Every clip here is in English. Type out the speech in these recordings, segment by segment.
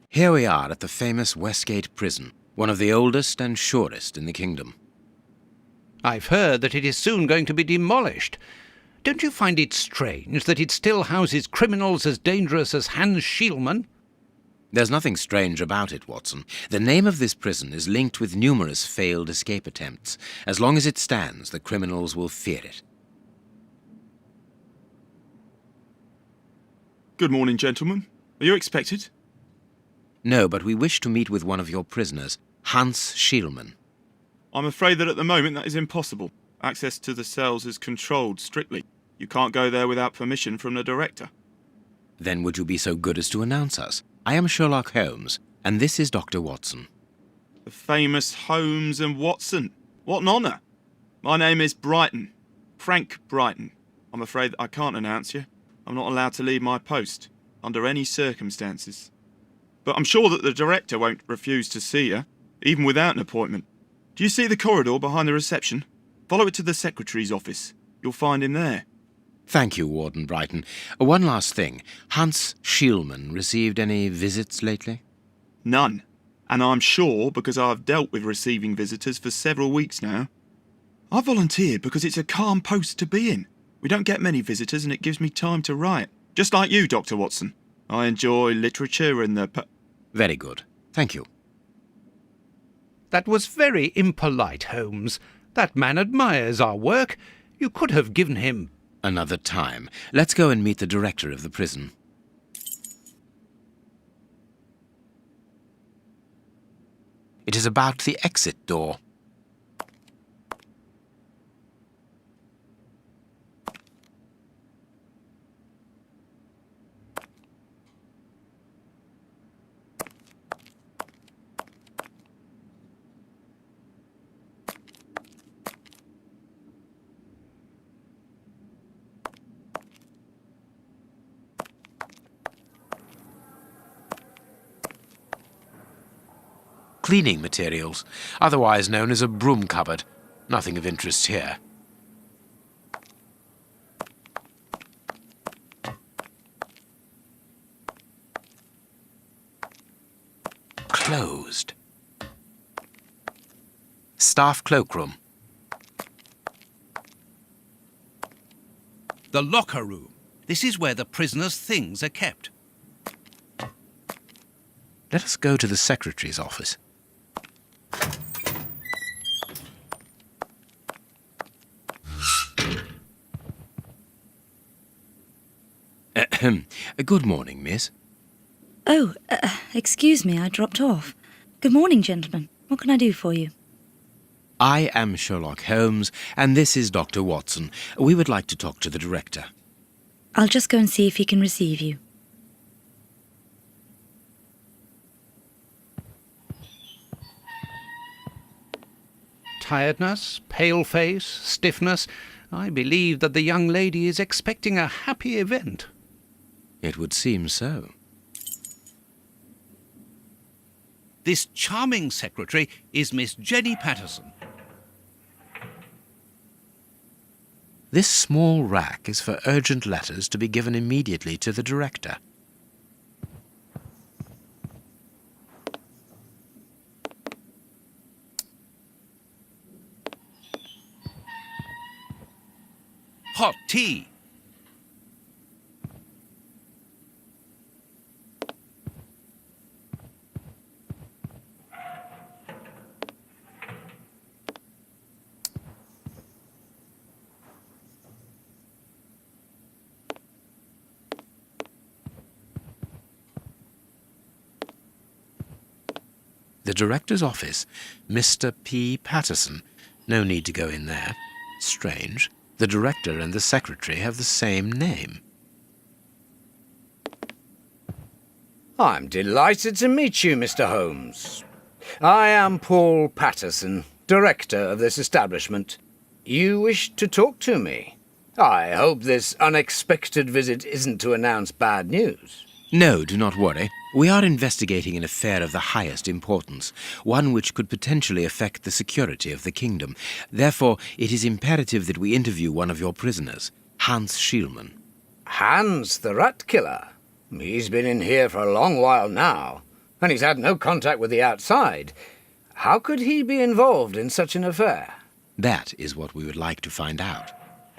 Here we are at the famous Westgate Prison, one of the oldest and surest in the kingdom. I've heard that it is soon going to be demolished. Don't you find it strange that it still houses criminals as dangerous as Hans Schielmann? There's nothing strange about it, Watson. The name of this prison is linked with numerous failed escape attempts. As long as it stands, the criminals will fear it. Good morning, gentlemen. Are you expected? No, but we wish to meet with one of your prisoners, Hans Schielmann. I'm afraid that at the moment that is impossible. Access to the cells is controlled strictly. You can't go there without permission from the director. Then would you be so good as to announce us? I am Sherlock Holmes, and this is Dr. Watson. The famous Holmes and Watson. What an honour. My name is Brighton. Frank Brighton. I'm afraid that I can't announce you. I'm not allowed to leave my post, under any circumstances. But I'm sure that the director won't refuse to see you, even without an appointment. Do you see the corridor behind the reception? Follow it to the secretary's office. You'll find him there. Thank you, Warden Brighton. One last thing. Hans Schielmann received any visits lately? None. And I'm sure because I've dealt with receiving visitors for several weeks now. I volunteered because it's a calm post to be in. We don't get many visitors and it gives me time to write. Just like you, Dr. Watson. I enjoy literature and the... Very good. Thank you. That was very impolite, Holmes. That man admires our work. You could have given him... Another time. Let's go and meet the director of the prison. It is about the exit door. Cleaning materials, otherwise known as a broom cupboard. Nothing of interest here. Closed. Staff cloakroom. The locker room. This is where the prisoners' things are kept. Let us go to the secretary's office. Good morning, miss. Oh, excuse me, I dropped off. Good morning, gentlemen. What can I do for you? I am Sherlock Holmes, and this is Dr. Watson. We would like to talk to the director. I'll just go and see if he can receive you. Tiredness, pale face, stiffness. I believe that the young lady is expecting a happy event. It would seem so. This charming secretary is Miss Jenny Patterson. This small rack is for urgent letters to be given immediately to the director. Hot tea. The director's office, Mr. P. Patterson. No need to go in there. Strange. The director and the secretary have the same name. I'm delighted to meet you, Mr. Holmes. I am Paul Patterson, director of this establishment. You wish to talk to me? I hope this unexpected visit isn't to announce bad news. No, do not worry. We are investigating an affair of the highest importance, one which could potentially affect the security of the kingdom. Therefore, it is imperative that we interview one of your prisoners, Hans Schielmann. Hans, the rat killer? He's been in here for a long while now. and he's had no contact with the outside. How could he be involved in such an affair? That is what we would like to find out.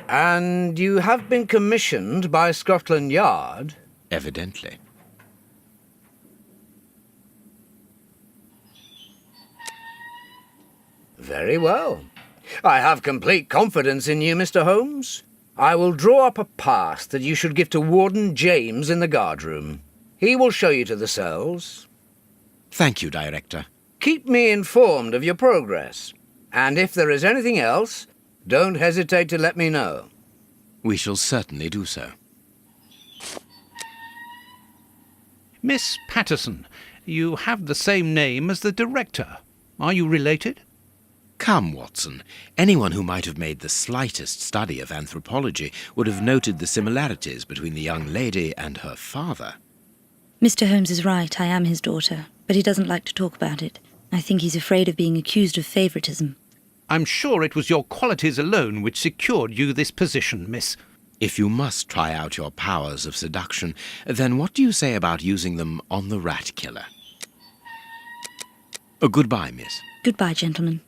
And you have been commissioned by Scotland Yard? Evidently. Very well. I have complete confidence in you, Mr. Holmes. I will draw up a pass that you should give to Warden James in the guardroom. He will show you to the cells. Thank you, Director. Keep me informed of your progress. And if there is anything else, don't hesitate to let me know. We shall certainly do so. Miss Patterson, you have the same name as the director. Are you related? Come, Watson. Anyone who might have made the slightest study of anthropology would have noted the similarities between the young lady and her father. Mr. Holmes is right, I am his daughter, but he doesn't like to talk about it. I think he's afraid of being accused of favouritism. I'm sure it was your qualities alone which secured you this position, miss. If you must try out your powers of seduction, then what do you say about using them on the rat killer? Goodbye, miss. Goodbye, gentlemen.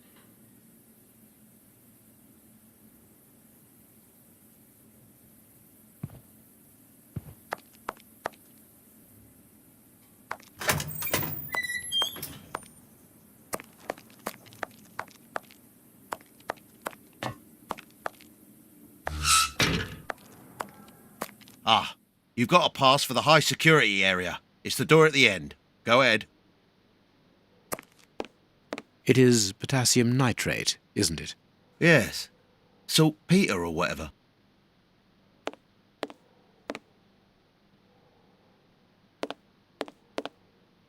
Ah, you've got a pass for the high security area. It's the door at the end. Go ahead. It is potassium nitrate, isn't it? Yes. Saltpeter or whatever.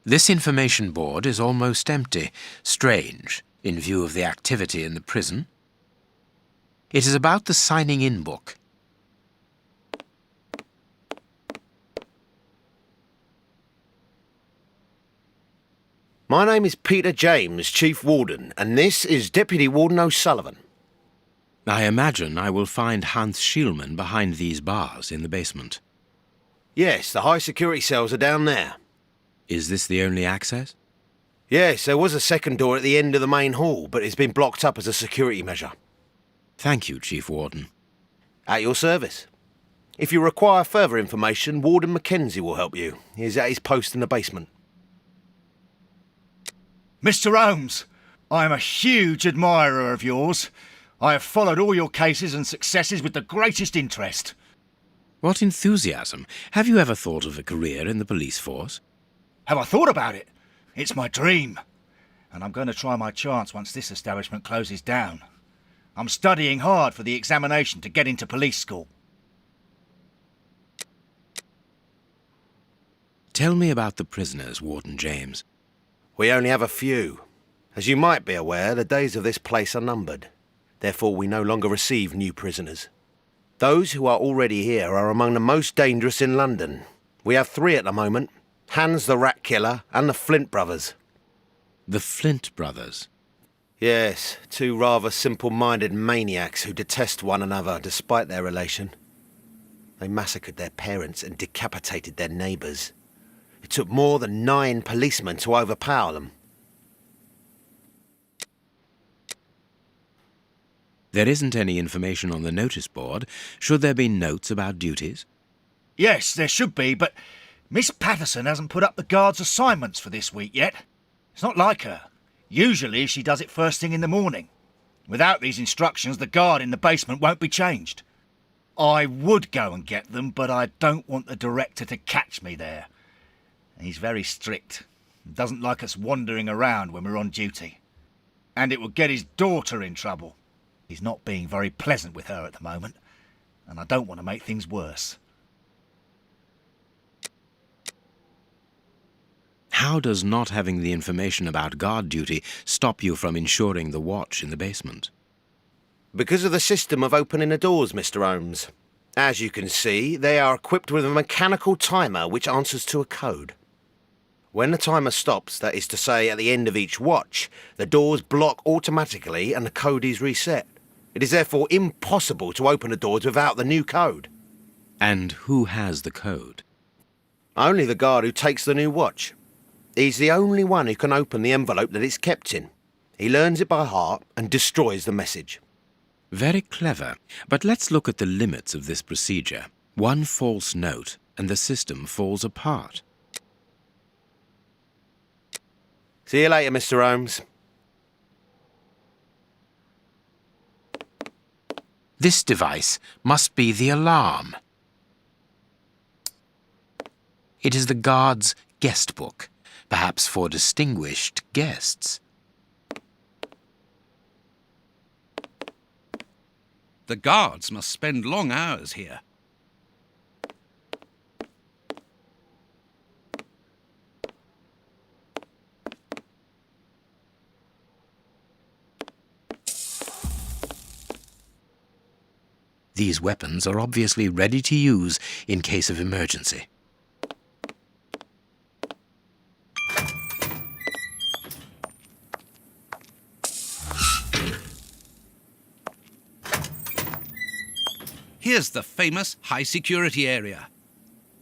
This information board is almost empty. Strange, in view of the activity in the prison. It is about the signing-in book. My name is Peter James, Chief Warden, and this is Deputy Warden O'Sullivan. I imagine I will find Hans Schielmann behind these bars in the basement. Yes, the high security cells are down there. Is this the only access? Yes, there was a second door at the end of the main hall, but it's been blocked up as a security measure. Thank you, Chief Warden. At your service. If you require further information, Warden Mackenzie will help you. He's at his post in the basement. Mr. Holmes, I am a huge admirer of yours. I have followed all your cases and successes with the greatest interest. What enthusiasm! Have you ever thought of a career in the police force? Have I thought about it? It's my dream. And I'm going to try my chance once this establishment closes down. I'm studying hard for the examination to get into police school. Tell me about the prisoners, Warden James. We only have a few. As you might be aware, the days of this place are numbered. Therefore, we no longer receive new prisoners. Those who are already here are among the most dangerous in London. We have 3 at the moment. Hans the Rat Killer and the Flint Brothers. The Flint Brothers? Yes, 2 rather simple-minded maniacs who detest one another despite their relation. They massacred their parents and decapitated their neighbours. It took more than 9 policemen to overpower them. There isn't any information on the notice board. Should there be notes about duties? Yes, there should be, but Miss Patterson hasn't put up the guards' assignments for this week yet. It's not like her. Usually she does it first thing in the morning. Without these instructions, the guard in the basement won't be changed. I would go and get them, but I don't want the director to catch me there. He's very strict. Doesn't like us wandering around when we're on duty. And it would get his daughter in trouble. He's not being very pleasant with her at the moment, and I don't want to make things worse. How does not having the information about guard duty stop you from ensuring the watch in the basement? Because of the system of opening the doors, Mr. Holmes. As you can see, they are equipped with a mechanical timer which answers to a code. When the timer stops, that is to say at the end of each watch, the doors block automatically and the code is reset. It is therefore impossible to open the doors without the new code. And who has the code? Only the guard who takes the new watch. He's the only one who can open the envelope that it's kept in. He learns it by heart and destroys the message. Very clever. But let's look at the limits of this procedure. One false note, and the system falls apart. See you later, Mr. Holmes. This device must be the alarm. It is the guard's guest book, perhaps for distinguished guests. The guards must spend long hours here. These weapons are obviously ready to use in case of emergency. Here's the famous high-security area.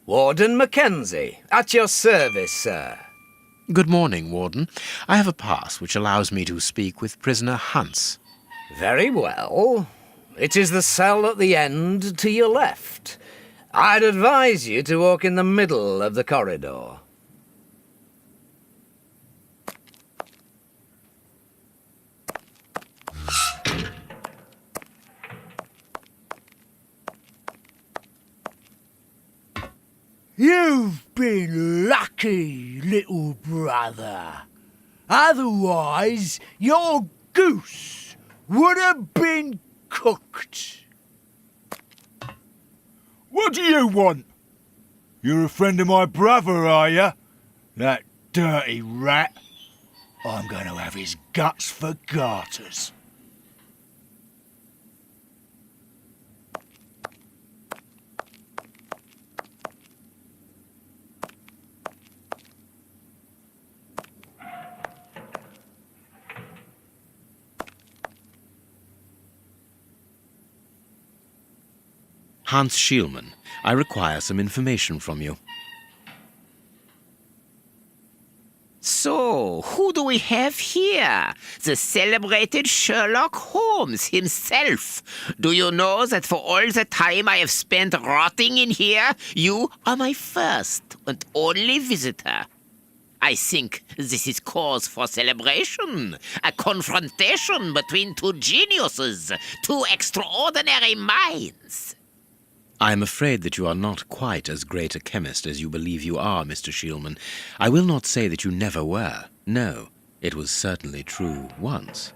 Warden Mackenzie, at your service, sir. Good morning, Warden. I have a pass which allows me to speak with prisoner Hans. Very well. It is the cell at the end to your left. I'd advise you to walk in the middle of the corridor. You've been lucky, little brother. Otherwise, your goose would have been cooked. What do you want? You're a friend of my brother, are you? That dirty rat. I'm going to have his guts for garters. Hans Schielmann, I require some information from you. So, who do we have here? The celebrated Sherlock Holmes himself. Do you know that for all the time I have spent rotting in here, you are my first and only visitor? I think this is cause for celebration. A confrontation between two geniuses, two extraordinary minds. I am afraid that you are not quite as great a chemist as you believe you are, Mr. Schielmann. I will not say that you never were. No, it was certainly true once.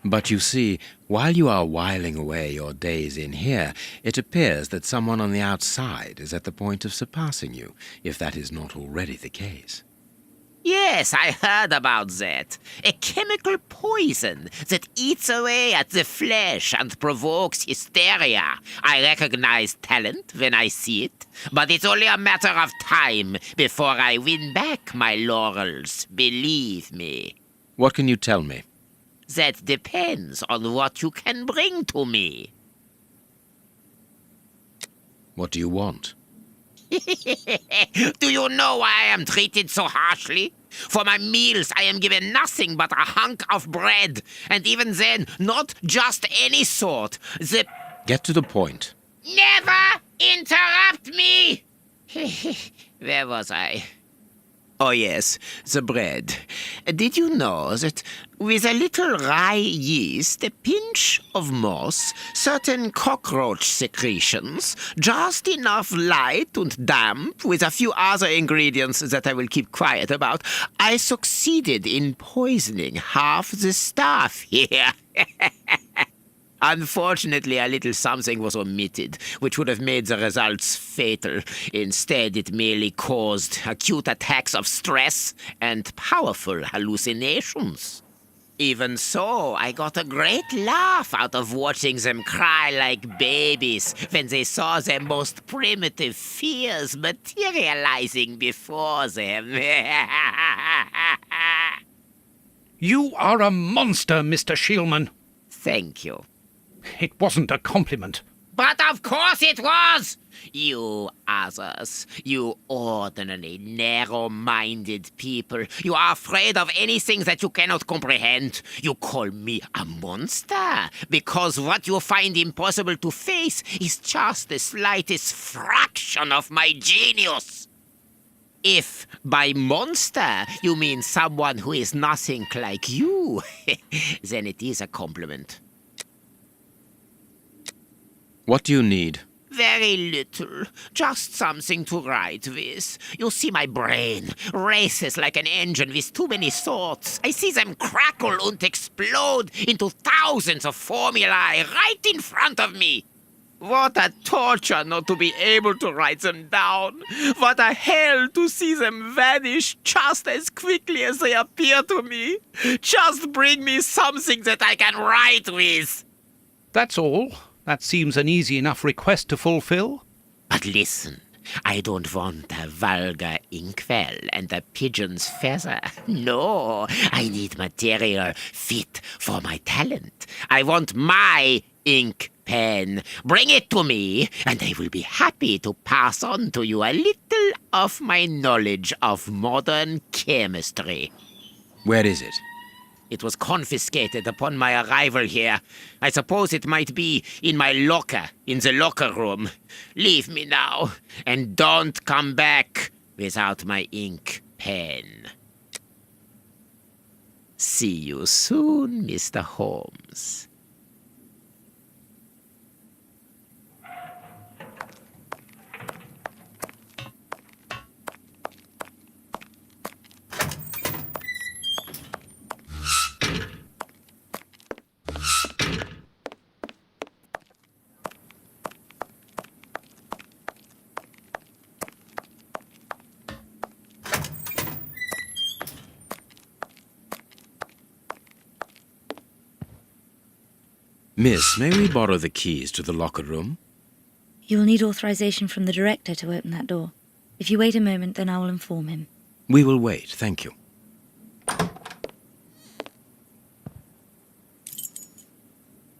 But you see, while you are whiling away your days in here, it appears that someone on the outside is at the point of surpassing you, if that is not already the case. Yes, I heard about that. A chemical poison that eats away at the flesh and provokes hysteria. I recognize talent when I see it, but it's only a matter of time before I win back my laurels, believe me. What can you tell me? That depends on what you can bring to me. What do you want? Do you know why I am treated so harshly? For my meals, I am given nothing but a hunk of bread, and even then, not just any sort. Get to the point. Never interrupt me! Where was I? Oh, yes, the bread. Did you know that with a little rye yeast, a pinch of moss, certain cockroach secretions, just enough light and damp, with a few other ingredients that I will keep quiet about, I succeeded in poisoning half the staff here? Unfortunately, a little something was omitted, which would have made the results fatal. Instead, it merely caused acute attacks of stress and powerful hallucinations. Even so, I got a great laugh out of watching them cry like babies when they saw their most primitive fears materializing before them. You are a monster, Mr. Schielmann. Thank you. It wasn't a compliment. But of course it was! You others, you ordinary, narrow-minded people, you are afraid of anything that you cannot comprehend. You call me a monster, because what you find impossible to face is just the slightest fraction of my genius. If by monster you mean someone who is nothing like you, then it is a compliment. What do you need? Very little. Just something to write with. You see, my brain races like an engine with too many thoughts. I see them crackle and explode into thousands of formulae right in front of me. What a torture not to be able to write them down. What a hell to see them vanish just as quickly as they appear to me. Just bring me something that I can write with. That's all. That seems an easy enough request to fulfill. But listen, I don't want a vulgar inkwell and a pigeon's feather. No, I need material fit for my talent. I want my ink pen. Bring it to me, and I will be happy to pass on to you a little of my knowledge of modern chemistry. Where is it? It was confiscated upon my arrival here. I suppose it might be in my locker, in the locker room. Leave me now, and don't come back without my ink pen. See you soon, Mr. Holmes. Miss, may we borrow the keys to the locker room? You'll need authorization from the director to open that door. If you wait a moment, then I will inform him. We will wait, thank you.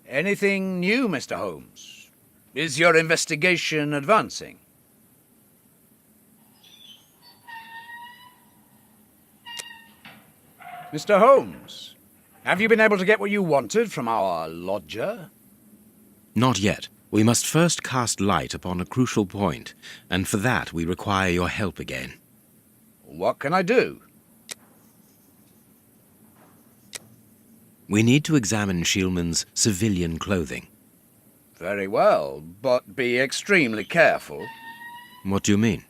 Anything new, Mr. Holmes? Is your investigation advancing? Mr. Holmes, have you been able to get what you wanted from our lodger? Not yet. We must first cast light upon a crucial point, and for that we require your help again. What can I do? We need to examine Shielman's civilian clothing. Very well, but be extremely careful. What do you mean?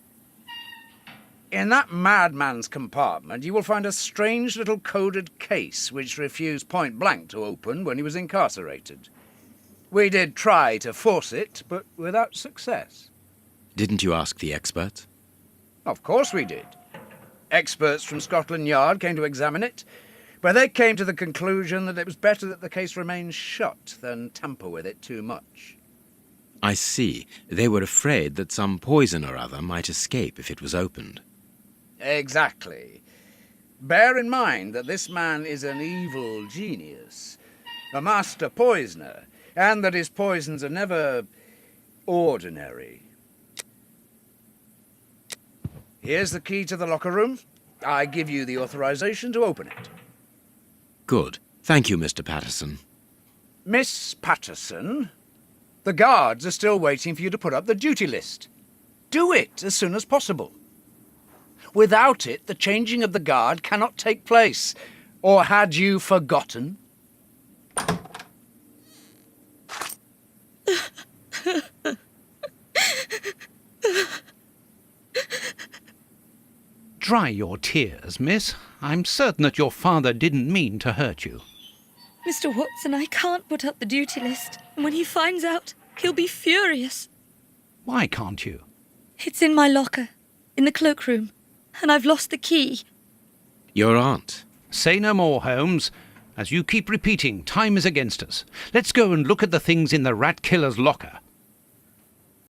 In that madman's compartment, you will find a strange little coded case which refused point blank to open when he was incarcerated. We did try to force it, but without success. Didn't you ask the experts? Of course we did. Experts from Scotland Yard came to examine it, but they came to the conclusion that it was better that the case remain shut than tamper with it too much. I see. They were afraid that some poison or other might escape if it was opened. Exactly. Bear in mind that this man is an evil genius, a master poisoner, and that his poisons are never ordinary. Here's the key to the locker room. I give you the authorization to open it. Good. Thank you, Mr. Patterson. Miss Patterson, the guards are still waiting for you to put up the duty list. Do it as soon as possible. Without it, the changing of the guard cannot take place. Or had you forgotten? Dry your tears, miss. I'm certain that your father didn't mean to hurt you. Mr. Watson, I can't put up the duty list. And when he finds out, he'll be furious. Why can't you? It's in my locker, in the cloakroom, and I've lost the key. Your aunt. Say no more, Holmes. As you keep repeating, time is against us. Let's go and look at the things in the rat killer's locker.